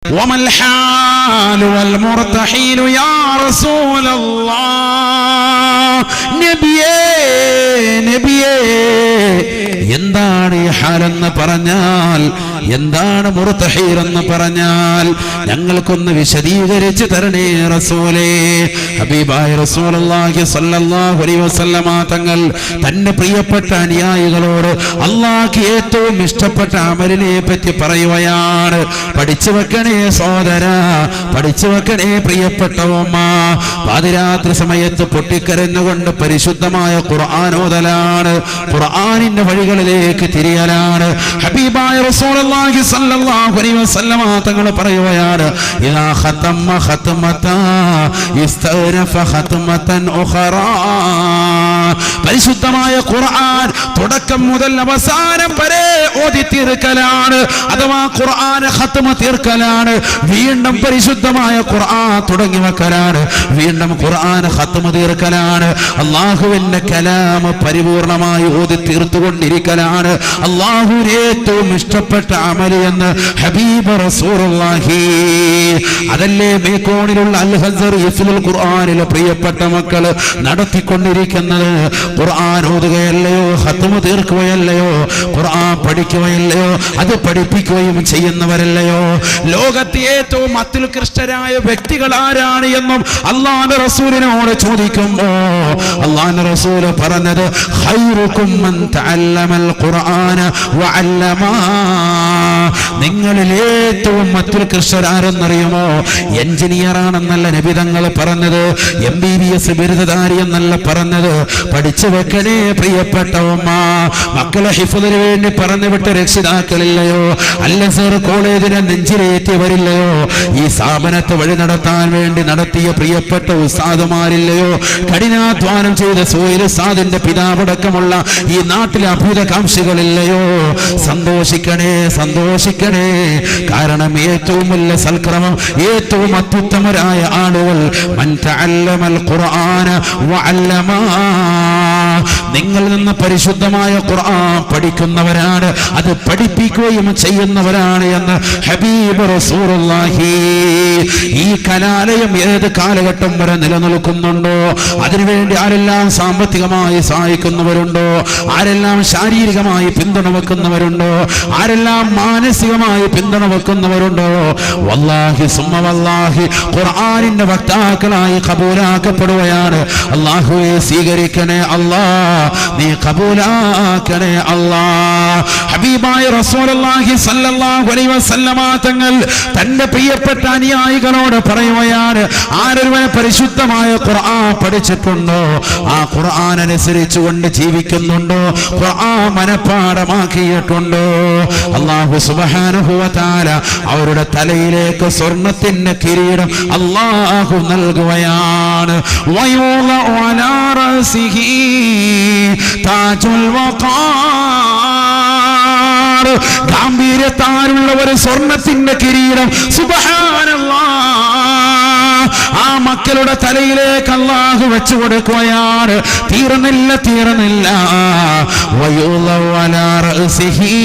وما الحال والمرتحيل يا رسول الله നബിയേ എന്താണ് ഈ ഹാലെന്ന് പറഞ്ഞാൽ, എന്താണ് മുർതഹീർ എന്ന് പറഞ്ഞാൽ ഞങ്ങൾക്കൊന്ന് വിശദീകരിച്ച് തരണേ റസൂലേ. ഹബീബായ റസൂലുള്ളാഹി സ്വല്ലല്ലാഹു അലൈഹി വസല്ലമ തങ്ങൾ തന്റെ പ്രിയപ്പെട്ട അനുയായികളോട് അല്ലാഹുവിന് ഏറ്റവും ഇഷ്ടപ്പെട്ട അമലിനെ പറ്റി പറയുകയാണ്. പഠിച്ചു വെക്കണേ സഹോദരാ, പഠിച്ചു വെക്കണേ പ്രിയപ്പെട്ട ഉമ്മ. പാതിരാത്രി സമയത്ത് പൊട്ടിക്കരഞ്ഞുകൊണ്ട് പരിശുദ്ധമായ ഖുർആൻ ഓതലാണ്, ഖുർആനിന്റെ വഴികളിലേക്ക് തിരിയലാണ്. ഹബീബായ റസൂലുള്ളാഹി സ്വല്ലല്ലാഹു അലൈഹി വസല്ലമ തങ്ങൾ പറയുകയാണ്, ഇദാ ഖതമ ഖതമത ഇസ്തഗ്റഫ ഖതമതൻ ഉഖറാ. പരിശുദ്ധമായ ഖുർആൻ തുടക്കം മുതൽ അവസാനം വരെ ഓതി തീർക്കലാണ്, അഥവാ ഖുർആൻ ഖത്മ തീർക്കലാണ്. വീണ്ടും പരിശുദ്ധമായ ഖുർആൻ തുടങ്ങി വെക്കലാണ്, വീണ്ടും ഖുർആൻ ഖത്മ തീർക്കലാണ്. അല്ലാഹുവിന്റെ കലാം പരിപൂർണമായി ഓതി തീർത്തുകൊണ്ടിരിക്കലാണ് അല്ലാഹുവിന് ഏറ്റവും ഇഷ്ടപ്പെട്ട അമൽ എന്ന് ഹബീബ് റസൂലുള്ളാഹി. അതല്ലേ മേക്കോണിലുള്ള അൽ ഹസർ ഹിഫ്ളുൽ ഖുർആനിലെ പ്രിയപ്പെട്ട മക്കള് നടത്തിക്കൊണ്ടിരിക്കുന്നത്. ഖുർആൻ ഓതുകയല്ലയോ, ഖത്മ തീർക്കുകയല്ലയോ, ഖുർആൻ പഠിക്കുകയല്ലയോ, അത് പഠിപ്പിക്കുകയും ചെയ്യുന്നവരല്ലയോ. ലോകത്തെ ഏറ്റവും അത്യുത്കൃഷ്ടരായ വ്യക്തികൾ ആരാണ് എന്നും അല്ലാഹുവിന്റെ റസൂലിനോട് ചോദിക്കുമ്പോ അല്ലാഹുവിന്റെ റസൂൽ പറഞ്ഞത്, ഖൈറുകും മൻ തഅല്ലമൽ ഖുർആന വഅല്ലമാ. നിങ്ങളിൽ ഏറ്റവും അത്യുത്കൃഷ്ടരാരെന്നറിയുമോ? എഞ്ചിനീയർ ആണെന്നല്ല നബി തങ്ങൾ പറഞ്ഞത്, MBBS ബിരുദധാരി എന്നല്ല പറഞ്ഞത്. പഠിച്ചു വെക്കണേ പ്രിയപ്പെട്ട ഉമ്മ. മക്കളെ ഹിഫ്ളിന് വേണ്ടി പറഞ്ഞു വിട്ട രക്ഷിതാക്കളില്ലയോ? അൽ അസ്ഹർ കോളേജിനെ നെഞ്ചിലേറ്റിയവരില്ലയോ? ഈ സ്ഥാപനത്തെ വഴി നടത്താൻ വേണ്ടി നടത്തിയ പ്രിയപ്പെട്ട ഉസ്താദുമാരില്ലയോ? കഠിനാധ്വാനം ചെയ്ത സുഹൈൽ ഉസ്താദിന്റെ പിതാവടക്കമുള്ള ഈ നാട്ടിലെ അഭ്യുതകാംക്ഷികളില്ലയോ? സന്തോഷിക്കണേ, സന്തോഷിക്കണേ. കാരണം ഏറ്റവും വലിയ സൽക്രമം, ഏറ്റവും അത്യുത്തമരായ ആളുകൾ മൻ തഅല്ലമൽ ഖുർആന വഅല്ലമാ. നിങ്ങൾ നിന്ന് പരിശുദ്ധമായ ഖുർആൻ പഠിക്കുന്നവരാണ്, അത് പഠിപ്പിക്കുകയും ചെയ്യുന്നവരാണ് എന്ന് ഹബീബ് റസൂലുള്ളാഹി. ഈ കലാലയം ഏത് കാലഘട്ടം വരെ നിലനിൽക്കുന്നുണ്ടോ, അതിനുവേണ്ടി ആരെല്ലാം സാമ്പത്തികമായി സഹായിക്കുന്നവരുണ്ടോ, ആരെല്ലാം ശാരീരികമായി പിന്തുണ വെക്കുന്നവരുണ്ടോ, ആരെല്ലാം മാനസികമായി പിന്തുണ വെക്കുന്നവരുണ്ടോ, വല്ലാഹി സുമ്മ വല്ലാഹി ഖുർആനിന്റെ വക്താക്കളായി കബൂലാക്കപ്പെടുകയാണ്. അല്ലാഹുവേ സ്വീകരിക്കണേ അല്ലാ, നീ കബൂലാക്കണേ അല്ലാ. ഹബീബായ റസൂലുള്ളാഹി സ്വല്ലല്ലാഹു അലൈഹി വസല്ലമ തങ്ങൾ തന്റെ പ്രിയപ്പെട്ട അനുയായികളോട് പറയുകയാണ്, ആരൊരുവനെ പരിശുദ്ധമായ ഖുർആൻ പഠിച്ചിട്ടുണ്ടോ, ആ ഖുർആൻ അനുസരിച്ചുകൊണ്ട് ജീവിക്കുന്നുണ്ടോ, ഖുർആൻ മനഃപാഠമാക്കിയിട്ടുണ്ടോ, അല്ലാഹു സുബ്ഹാനഹു വ തആല അവരുടെ തലയിലേക്ക് സ്വർണത്തിന്റെ കിരീടം അല്ലാഹു നൽകുകയാണ്. വയുളഉ അലാ റഅസിഹി താജുൽ വഖാർ. ഗാംഭീര്യത്താലുള്ള ഒരു സ്വർണത്തിന്റെ കിരീടം സുബ്ഹാനല്ലാഹ് ആ മക്കളുടെ തലയിലേക്ക് അല്ലാഹു വെച്ചു കൊടുക്കുകയാണ്. തീർന്നില്ല, തീർന്നില്ല. വയുളഉ അലാ റഅസിഹി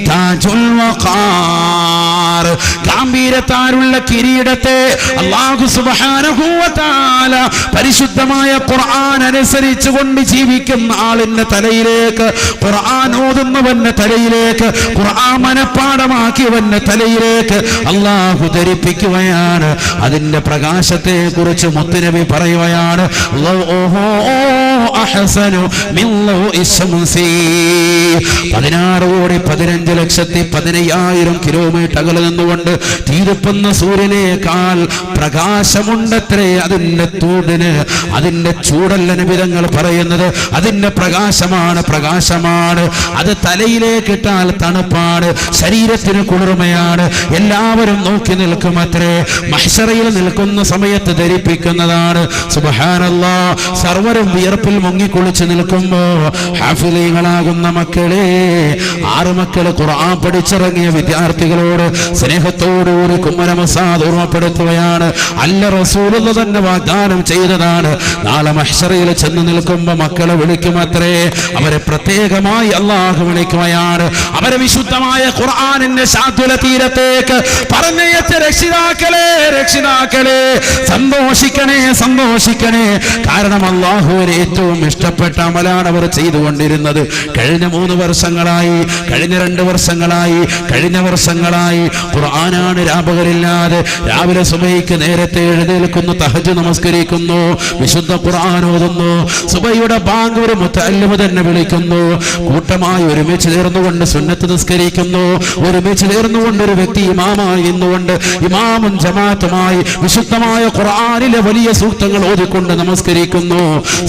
താജുൽ വഖാർ. ഗാംഭീര്യത്താലുള്ള കിരീടത്തെ അല്ലാഹു സുബ്ഹാനഹു വ തആല പരിശുദ്ധമായ ഖുർആൻ അനുസരിച്ച് കൊണ്ട് ജീവിക്കുന്ന ആളിന്റെ തലയിലേക്ക്, ഖുർആൻ ഓതുന്നവന്റെ തലയിലേക്ക്, ഖുർആൻ മനഃപാഠമാക്കിയവന്റെ തലയിലേക്ക് അല്ലാഹു ധരിപ്പിക്കുകയാണ്. അതിന്റെ പ്രകാശത്തെ കുറിച്ച് മുത്തുനബി പറയുകയാണ്, 16,15,15,00,000 കിലോമീറ്റർ അകലെ നിന്നുകൊണ്ട് തീരുപ്പുന്ന സൂര്യനേക്കാൾ പ്രകാശമുണ്ടത്രേ അതിന്റെ ചൂടിന്. അതിന്റെ ചൂടല്ല നബി തങ്ങൾ പറയുന്നത്, അതിന്റെ പ്രകാശമാണ്, പ്രകാശമാണ്. അത് തലയിലേക്കിട്ടാൽ തണുപ്പാണ്, ശരീരത്തിന് കുളിർമയാണ്. എല്ലാവരും നോക്കി നിൽക്കുമത്രേ. മഹ്ശറയിൽ നിൽക്കുന്ന സമയത്ത് ധരിപ്പിക്കുന്നതാണ്. സുബ്ഹാനല്ലാഹ്. സർവരും വിയർപ്പ് വിയർപ്പിൽ മുങ്ങിക്കുളിച്ച് നിൽക്കുമ്പോ ഹാഫിളീങ്ങളാകുന്ന മക്കളെ, 6 മക്കള് ഖുർആൻ പഠിച്ചിറങ്ങിയ വിദ്യാർത്ഥികളോട് സ്നേഹത്തോടുകൂടി കുമ്മനമസാദ് ഓർമ്മപ്പെടുത്തുകയാണ്. അല്ല റസൂലുള്ള തന്നെ വാഗ്ദാനം ചെയ്തതാണ്, നാളെ മഹ്ശറിൽ ചെന്ന് നിൽക്കുമ്പോ മക്കളെ വിളിക്കുമത്രേ. അവരെ പ്രത്യേകമായി അള്ളാഹു വിളിക്കുകയാണ്. അവരെ വിശുദ്ധമായ ഖുർആനിന്റെ ശാദ്വല തീരത്തേക്ക് പറഞ്ഞയച്ച രക്ഷിതാക്കളെ, രക്ഷിതാക്കളെ സന്തോഷിക്കണേ, സന്തോഷിക്കണേ. കാരണം അള്ളാഹുവിന് ഏറ്റവും ഇഷ്ടപ്പെട്ട അമലാണ് അവർ ചെയ്തുകൊണ്ടിരുന്നത്. കഴിഞ്ഞ 3 വർഷങ്ങളായി, കഴിഞ്ഞ 2 വർഷങ്ങളായി, കഴിഞ്ഞ വർഷങ്ങളായി ഖുർആനാണ് രാപകലില്ലാതെ. രാവിലെ സുബഹിക്ക് നേരത്തെ എഴുന്നേൽക്കുന്നു, തഹജ്ജുദ് നമസ്കരിക്കുന്നു, വിശുദ്ധ ഖുർആൻ ഓതുന്നു, സുബഹിയുടെ ബാങ്ക് ഒരു മുത്തഅല്ലിമ തന്നെ വിളിക്കുന്നു, കൂട്ടമായി ഒരുമിച്ച് ചേർന്നുകൊണ്ട് സുന്നത്ത് നിസ്കരിക്കുന്നു, ഒരുമിച്ച് ചേർന്നുകൊണ്ട് ഒരു വ്യക്തി ഇമാമായി നിന്നുകൊണ്ട് ഇമാമും ജമാഅത്തുമായി വിശുദ്ധമായ ഖുർആനിലെ വലിയ സൂക്തങ്ങൾ ഓതിക്കൊണ്ട് നമസ്കരിക്കുന്നു.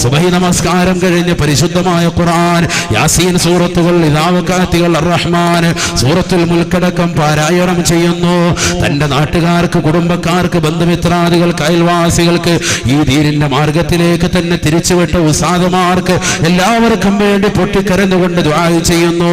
സുബഹി നമസ്കാരം കഴിഞ്ഞ് പരിശുദ്ധമായ ഖുർആൻ, യാസീൻ സൂറത്തുകൾ, ഇദാവകാത്തികൾ, അർ-റഹ്മാൻ, സൂറത്തുൽ മുൽക്കടക്കം പാരായണം ചെയ്യുന്നു. തന്റെ നാട്ടുകാർക്ക്, കുടുംബക്കാർക്ക്, ബന്ധുമിത്രാദികൾക്ക്, അയൽവാസികൾക്ക് ഈ ദീനിന്റെ മാർഗത്തിലേക്ക് തന്നെ തിരിച്ചുവിട്ട ഉസ്താദുമാർക്ക് എല്ലാവർക്കും വേണ്ടി പൊട്ടിക്കരഞ്ഞുകൊണ്ട് ദുആ ചെയ്യുന്നു.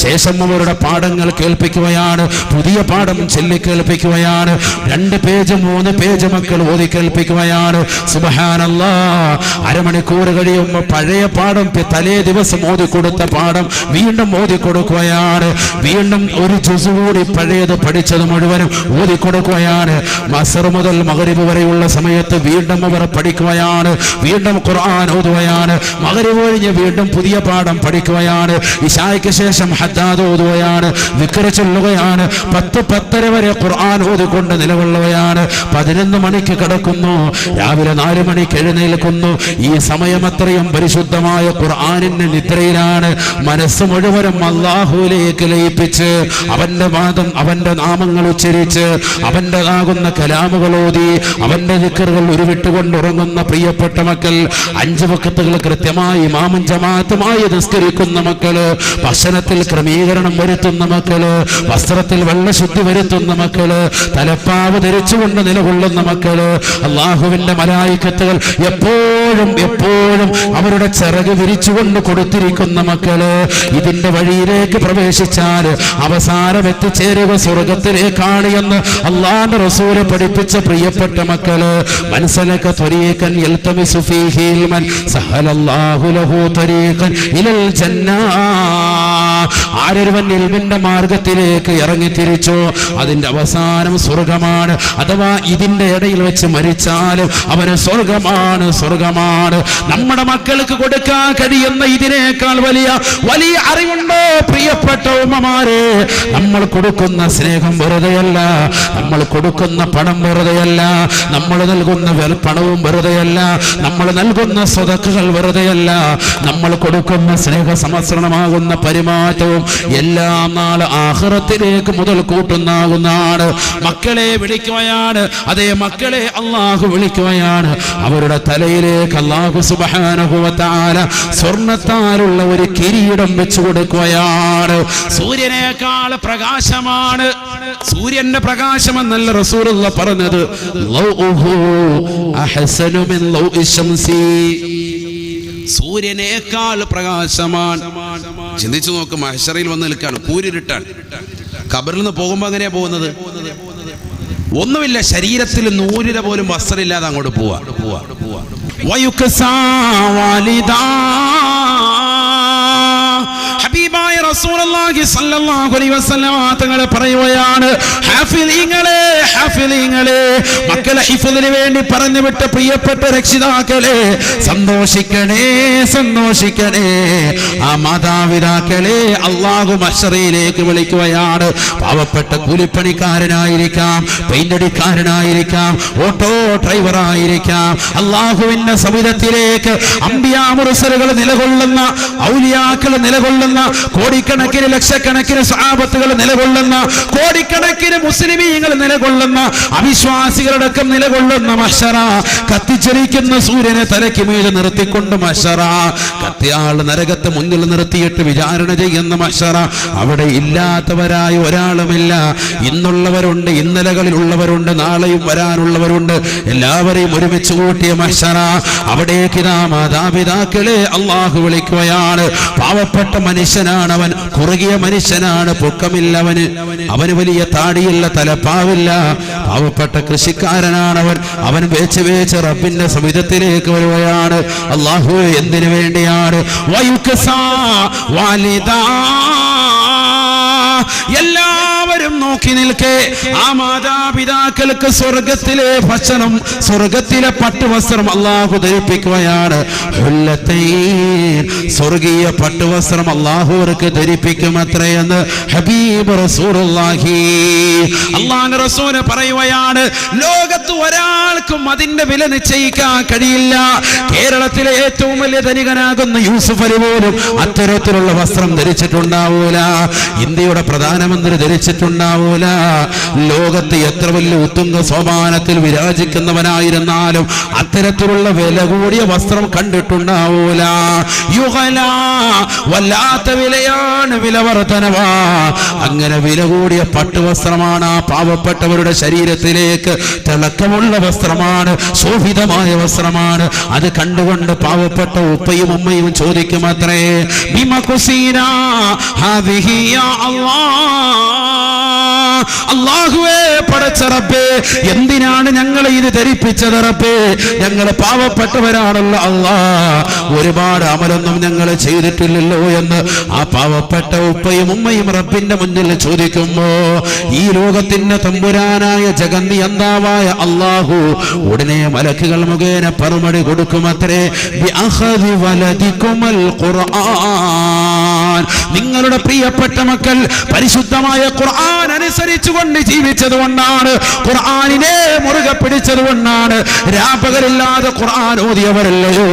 ശേഷം അവരുടെ പാഠങ്ങൾ കേൾപ്പിക്കുകയാണ്, പുതിയ പാഠം ചൊല്ലിക്കേൾപ്പിക്കുകയാണ്. 2 പേജ് 3 പേജ് മക്കൾ ഓതി കേൾപ്പിക്കുകയാണ്. സുബ്ഹാനല്ലാഹ്. അരമണിക്കൂർ കഴിയുമ്പോൾ പഴയ പാഠം, തലേ ദിവസം ഓതിക്കൊടുത്ത പാഠം വീണ്ടും ഓതിക്കൊടുക്കുകയാണ്. വീണ്ടും ഒരു ജുസ് കൂടി പഴയത് പഠിച്ചത് മുഴുവനും ഓതിക്കൊടുക്കുകയാണ്. മസ്ർ മുതൽ മഗ്രിബ് വരെയുള്ള സമയത്ത് വീണ്ടും അവർ പഠിക്കുകയാണ്, വീണ്ടും ഖുർആൻ ഓതുകയാണ്. മഗ്രിബ് കഴിഞ്ഞ് വീണ്ടും പുതിയ പാഠം പഠിക്കുകയാണ്. ഇശായ്ക്ക് ശേഷം ഹദ്ദാദ് ഓതുകയാണ്, ദിക്ർ ചൊല്ലുകയാണ്. 10-10:30 വരെ ഖുർആൻ ഓതിക്കൊണ്ട് നിലകൊള്ളുകയാണ്. 11 മണിക്ക് കിടക്കുന്നു, രാവിലെ 4 മണിക്ക് എഴുന്നേൽക്കുന്നു. ഈ സമയം അത്രയും പരിശുദ്ധമായ ഖുർആനിന്റെ നിദ്രയിലാണ്. മനസ്സ് മുഴുവനും അല്ലാഹുവിലേക്ക് ലയിപ്പിച്ച് അവന്റെ വാദം, അവന്റെ നാമങ്ങൾ ഉച്ചരിച്ച്, അവന്റേതാകുന്ന കലാമുകൾ ഓതി, അവന്റെ ദിക്റുകൾ ഉരുവിട്ടുകൊണ്ട് ഉറങ്ങുന്ന പ്രിയപ്പെട്ട മക്കൾ, 5 വഖത്തുകൾ കൃത്യമായി ഇമാമും ജമാഅത്തുമായി നിസ്കരിക്കുന്ന മക്കള്, ഭക്ഷണത്തിൽ ക്രമീകരണം വരുത്തുന്ന മക്കള്, വസ്ത്രത്തിൽ വെള്ളശുദ്ധി വരുത്തുന്ന മക്കള്, തലപ്പാവ് ധരിച്ചുകൊണ്ട് നിലകൊള്ളുന്ന മക്കള്, അള്ളാഹുവിന്റെ മലായിക്കത്തുകൾ എപ്പോഴും എപ്പോഴും അവരുടെ ചിറക് വിരിച്ചുകൊണ്ട് കൊടുത്തിരിക്കുന്ന മക്കള്, ഇതിന്റെ വഴിയിലേക്ക് പ്രവേശിച്ചാൽ അവസാനം എത്തിച്ചേരുക സ്വർഗത്തിലേക്കാണ് എന്ന് അള്ളാഹുവിന്റെ റസൂല് പഠിപ്പിച്ച പ്രിയപ്പെട്ട മക്കള്, മനസ്സലക ത്വരീഖൻ യൽതമിസു ഫീഹി ഇൽമൻ സഹലല്ലാഹു ലഹു ത്വരീഖൻ ഇലൽ ജന്നാ. ആരൊരുവൻ ഇൽമിന്റെ മാർഗത്തിലേക്ക് ഇറങ്ങി തിരിച്ചോ അതിന്റെ അവസാനം സ്വർഗമാണ്. അഥവാ ഇതിന്റെ ഇടയിൽ വെച്ച് മരിച്ചാലും അവന് സ്വർഗമാണ്, സ്വർഗമാണ്. നമ്മുടെ മക്കൾക്ക് കൊടുക്കാൻ കഴിയുന്ന ഇതിനേക്കാൾ വലിയ വലിയ അറിവുണ്ടോ പ്രിയപ്പെട്ട ഉമ്മമാരെ? നമ്മൾ കൊടുക്കുന്ന സ്നേഹം വെറുതെയല്ല, നമ്മൾ കൊടുക്കുന്ന പണം വെറുതെയല്ല, നമ്മൾ നൽകുന്ന പണവും വെറുതെയല്ല, നമ്മൾ നൽകുന്ന സ്വതക്കുകൾ വെറുതെയല്ല, നമ്മൾ കൊടുക്കുന്ന സ്നേഹ സമസ്രണമാകുന്ന പരിമാറ്റവും എല്ലാം നാളെ ആഖിറത്തിലേക്ക് മുതൽ കൂട്ടുന്നാകുന്നതാണ്. മക്കളെ വിളിക്കുകയാണ്, അതേ മക്കളെ അള്ളാഹു വിളിക്കുകയാണ്. അവരുടെ തലയിലേക്ക് അള്ളാഹു സുബ്ഹാനഹു വ തആല സ്വർണ്ണത്താലുള്ള ഒരു കിരീടം വെച്ചു കൊടുക്കുകയാണ്. സൂര്യനേക്കാൾ പ്രകാശമാണ്, സൂര്യന്റെ പ്രകാശം എന്നല്ല റസൂലുള്ള പറഞ്ഞത്, ലൗഉഹു അഹ്സനു മിൻ ലൗഇ ശംസി. സൂര്യനേക്കാൾ പ്രകാശമാണ്. ചിന്തിച്ചു നോക്ക്, മഹ്ശറിൽ വന്ന് നിൽക്കാണ്, കൂരിരുട്ടാണ്. ഖബറിൽ നിന്ന് പോകുമ്പോൾ അങ്ങനെയാ പോകുന്നത്, ഒന്നുമില്ല, ശരീരത്തിൽ നൂലിര പോലും വസ്ത്രമില്ലാതെ അങ്ങോട്ട് പോവാ. ഹബീബായ റസൂലുള്ളാഹി സ്വല്ലല്ലാഹു അലൈഹി വസല്ലം തങ്ങൾ പറയുകയാണ്, ഹാഫിളീങ്ങളെ, ഹാഫിളീങ്ങളെ, മക്കളെ ഹിഫ്ളിന് വേണ്ടി പറഞ്ഞു വിട്ട പ്രിയപ്പെട്ട രക്ഷിതാക്കളെ, സന്തോഷിക്കണേ, സന്തോഷിക്കണേ. ആ മാതാപിതാക്കളെ അല്ലാഹു മഹ്ശറിലേക്ക് വിളിക്കുകയാണ്. പാവപ്പെട്ട കൂലിപ്പണിക്കാരനായിരിക്കാം, പെയിന്റടിക്കാരനായിരിക്കാം, ഓട്ടോ ഡ്രൈവറായിരിക്കാം, അല്ലാഹുവിന്റെ സവിധത്തിലേക്ക് അംബിയാ മുർസലുകൾ നിലകൊള്ളുന്ന, ഔലിയാക്കൾ നിലകൊള്ളുന്ന, കോടിക്കണക്കിന് ലക്ഷക്കണക്കിന് സ്വഹാബത്തുകൾ നിലകൊള്ളുന്ന, കോടിക്കണക്കിന് മുസ്ലിമീങ്ങൾ നിലകൊള്ളുന്ന അവിശ്വാസികളടക്കം നിലകൊള്ളുന്ന മഹ്ശറ, കത്തിച്ചൊരിക്കുന്ന സൂര്യനെ തലയ്ക്ക് മീതെ നിർത്തിക്കൊണ്ട് മഹ്ശറ, കത്തിയാൾ നരകത്തെ മുന്നിൽ നിർത്തിയിട്ട് വിചാരണ ചെയ്യുന്ന മഹ്ശറ. അവിടെ ഇല്ലാത്തവരായ ഒരാളുമില്ല. ഇന്നുള്ളവരുണ്ട്, ഇന്നലകളിലുള്ളവരുണ്ട്, നാളെയും വരാനുള്ളവരുണ്ട്. എല്ലാവരെയും ഒരുമിച്ച് കൂട്ടിയ മഹ്ശറ. അവിടേക്ക് മാതാപിതാക്കളെ അള്ളാഹു വിളിക്കുകയാണ്. പാവപ്പെട്ട മനുഷ്യനാണ് അവൻ, കുറുകിയ മനുഷ്യനാണ്, പൊക്കമില്ലവന്, അവന് വലിയ താടിയില്ല, തലപ്പാവില്ല. പാവപ്പെട്ട കൃഷിക്കാരനാണവൻ. അവൻ വേച്ച് വേച്ച് റബ്ബിന്റെ സവിധത്തിലേക്ക് വരുകയാണ്. അള്ളാഹു എന്തിനു വേണ്ടിയാണ്? എല്ലാവരും നോക്കി നിൽക്കെ ആ മാതാപിതാക്കൾക്ക് സ്വർഗത്തിലെ ഭക്ഷണം, സ്വർഗത്തിലെ പട്ടുവസ്ത്രം അള്ളാഹു ധരിപ്പിക്കുകയാണ്. സ്വർഗീയ പട്ടുവസ്ത്രം അള്ളാഹു അവർക്ക് ധരിപ്പിക്കും അത്രയെന്ന് ഹബീബ് റസൂലുള്ളാഹി. അള്ളാഹുവിന്റെ റസൂൽ പറയുകയാണ്, ലോകത്ത് ഒരാൾക്കും അതിന്റെ വില നിശ്ചയിക്കാൻ കഴിയില്ല. കേരളത്തിലെ ഏറ്റവും വലിയ ധനികനാകുന്ന യൂസുഫ് അലി പോലും അത്തരത്തിലുള്ള വസ്ത്രം ധരിച്ചിട്ടുണ്ടാവൂല. ഇന്ത്യയുടെ പ്രധാനമന്ത്രി ധരിച്ചിട്ടുണ്ടാവൂല. ലോകത്ത് എത്ര വലിയ ഉത്തുംഗ സോപാനത്തിൽ വിരാജിക്കുന്നവനായിരുന്നാലും അത്തരത്തിലുള്ള വില കൂടിയ വസ്ത്രം കണ്ടിട്ടുണ്ടാവൂല. വല്ലാത്ത വിലയാണ്, വില വർധനവാ. അങ്ങനെ വില കൂടിയ പട്ടുവസ്ത്രമാണ് ആ പാവപ്പെട്ടവരുടെ ശരീരത്തിലേക്ക് തിളക്കമുള്ള വസ്ത്രമാണ്, ശോഭിതമായ വസ്ത്രമാണ്. അത് കണ്ടുകൊണ്ട് പാവപ്പെട്ട ഉപ്പയും ഉമ്മയും ചോദിക്കും അത്രേ, അല്ലാഹുവേ, പടച്ച റബ്ബേ, എന്തിനാണ് ഞങ്ങളെ ഇത് ധരിപ്പിച്ചത് റബ്ബേ? ഞങ്ങൾ പാവപ്പെട്ടവരാണല്ലോ അല്ലാ, ഒരുപാട് അമലൊന്നും ഞങ്ങൾ ചെയ്തിട്ടില്ലല്ലോ എന്ന് ആ പാവപ്പെട്ട ഉപ്പയും ഉമ്മയും റബ്ബിന്റെ മുന്നിൽ ചോദിക്കുമ്പോ ഈ ലോകത്തിന്റെ തമ്പുരാനായ ജഗന്നിയന്താവായ അല്ലാഹു ഉടനെ മലക്കുകൾ മുഖേന മറുപടി കൊടുക്കുമത്രേ, നിങ്ങളുടെ പ്രിയപ്പെട്ട മക്കൾ പരിശുദ്ധമായ ഖുർആൻ അനുസരിച്ചുകൊണ്ട് ജീവിച്ചതുകൊണ്ടാണ്, ഖുർആനിനെ മുറുകെ പിടിച്ചതുകൊണ്ടാണ്, രാപകലില്ലാതെ ഖുർആൻ ഓതിയവരല്ലയോ,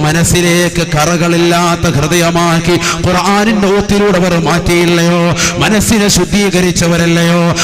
മനസ്സിലേക്ക് കറകളില്ലാത്ത ഹൃദയമാക്കി ഖുർആനിന്റെ ഓത്തിലൂടെ അവർ മാറ്റിയില്ലയോ, മനസ്സിനെ ശുദ്ധീകരിച്ചവരല്ലയോ,